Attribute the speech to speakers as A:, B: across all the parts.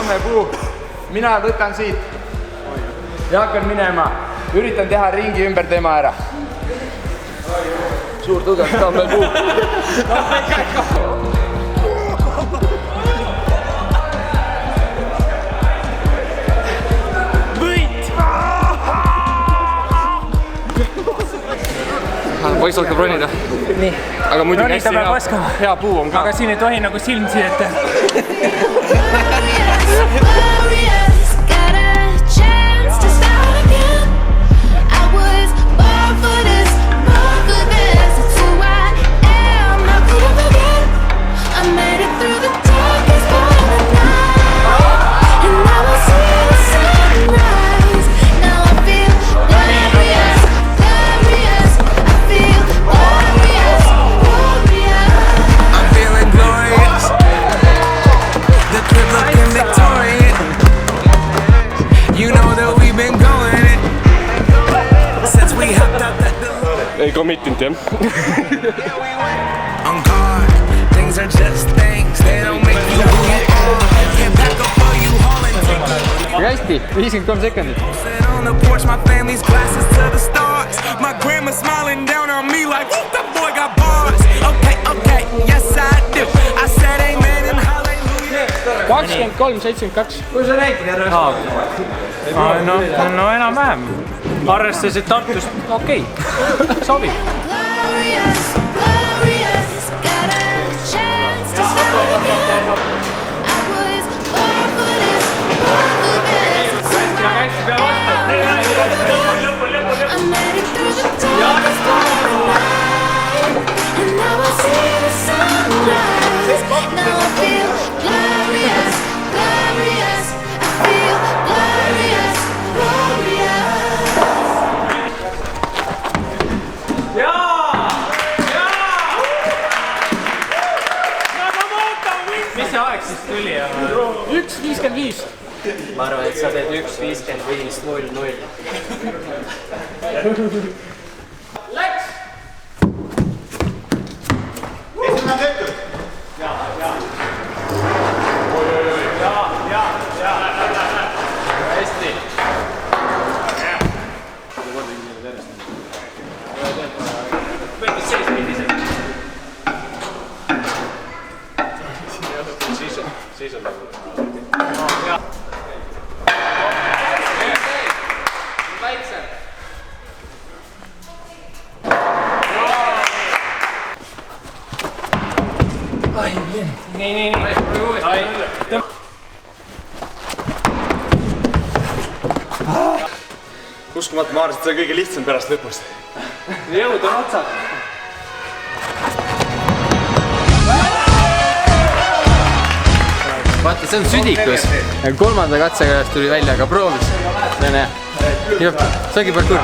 A: tammepuu. Mina võtan siit ja hakkan minema. Üritan teha ringi ümber tema ära. Suur tugev tammepuu.
B: Poiss hakkab ronida.
C: Nii.
B: Aga muidugi hästi hea puu on ka.
C: Aga siin ei tohi nagu silm siirata.
B: Ei committinud jah.
A: Aga hästi, 53 sekundit.
D: My grandma smiling down on me like, whoop, that boy got bars. Okay, okay, yes I do. I said amen and hallelujah.
C: 23-72.
A: Kui sa näitid ära?
C: No enam-vähem. Arvestasid Tartust, okei. Sobib. Mis see aeg siis tuli? 1.55.
E: Ma arvan, et sa teed 1.55.00.
A: Läks! Esimene on tehtud? Hästi.
E: Võttis sees mindised. Siis on nagu.
A: Väiksem.
C: Nii.
B: Uskumatu, ma arvasin, et see on kõige lihtsam pärast lõpust.
C: Jõud on otsad.
A: Vaata, see on südikus. Kolmanda katsega tuli välja, aga proovis. See on hea. See ongi parkour.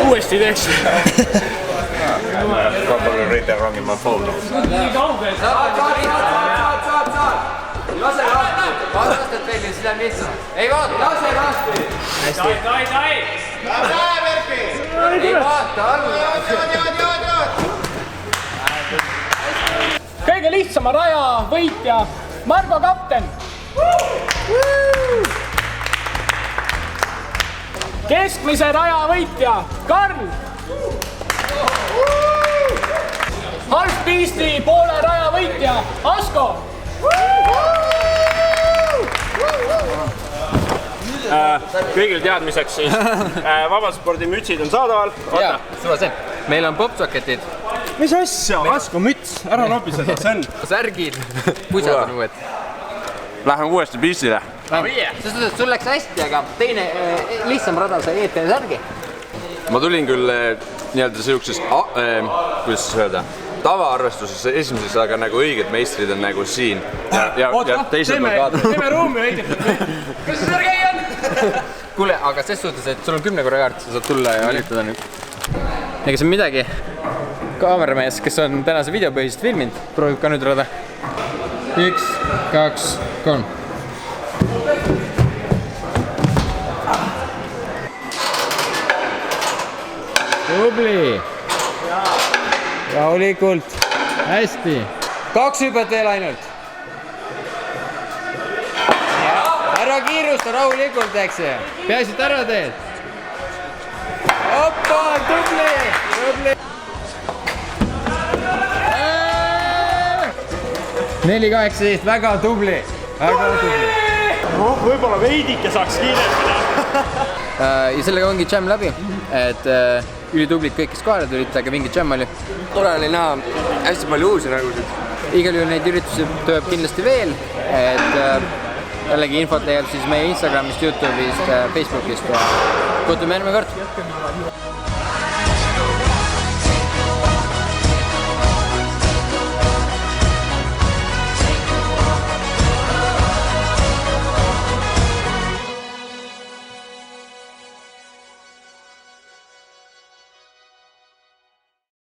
C: Uuesti teeks.
B: Probably read that wrong in my phone.
C: Nii kaugel.
A: Saad. Lase lahti. Vastastat välja, siis läheb lihtsalt. Ei vaata. Lase lahti.
C: Tai.
A: Ei vaata, arvu.
C: Kõige lihtsama raja võitja Margo Kapten. Keskmise raja võitja Karl. Half-piisti poole raja võitja Asko.
B: Kõigil teadmiseks siis vabaspordimütsid on saadaval.
A: Jaa, suva see. Meil on popsocketid.
B: Mis asja? Asko müts, ära nopi seda, see on.
A: Särgid, pusad on uued.
B: Lähme uuesti piistile.
A: Sul läks hästi, aga teine lihtsam rada sai ET-särgi.
B: Ma tulin küll nii-öelda siukses, kuidas öelda,
F: tavaarvestuses esimeses, aga nagu õiged meistrid on nagu siin ja teised on kaadri.
B: Teeme ruumi õiget.
E: Kus see Sergei on?
A: Kuule, aga ses suhtes, et sul on 10 korra kaart, sa saad tulla ja harjutada nüüd. Ega see on midagi. Kaameramees, kes on tänase videopõhisest filminud, proovib ka nüüd rada. 1, 2, 3. Tubli! Rahulikult! Hästi! 2 hüpet veel ainult! Ära kiirusta rahulikult, eks ju! Peaasi, et ära teed! Hoppa! Tubli! Tubli! 4-18, väga tubli! Väga tubli!
B: Võib-olla veidike saaks kiiremini.
A: Ja sellega ongi jam läbi, et ülitublid kõik, kes kohale tulid, aga mingi jam oli.
F: Tore oli näha hästi palju uusi nägusid.
A: Igal juhul neid üritusi tuleb kindlasti veel, et jällegi infot leiab siis meie Instagramist, Youtube'ist, Facebookist ja kohtume järgmine kord.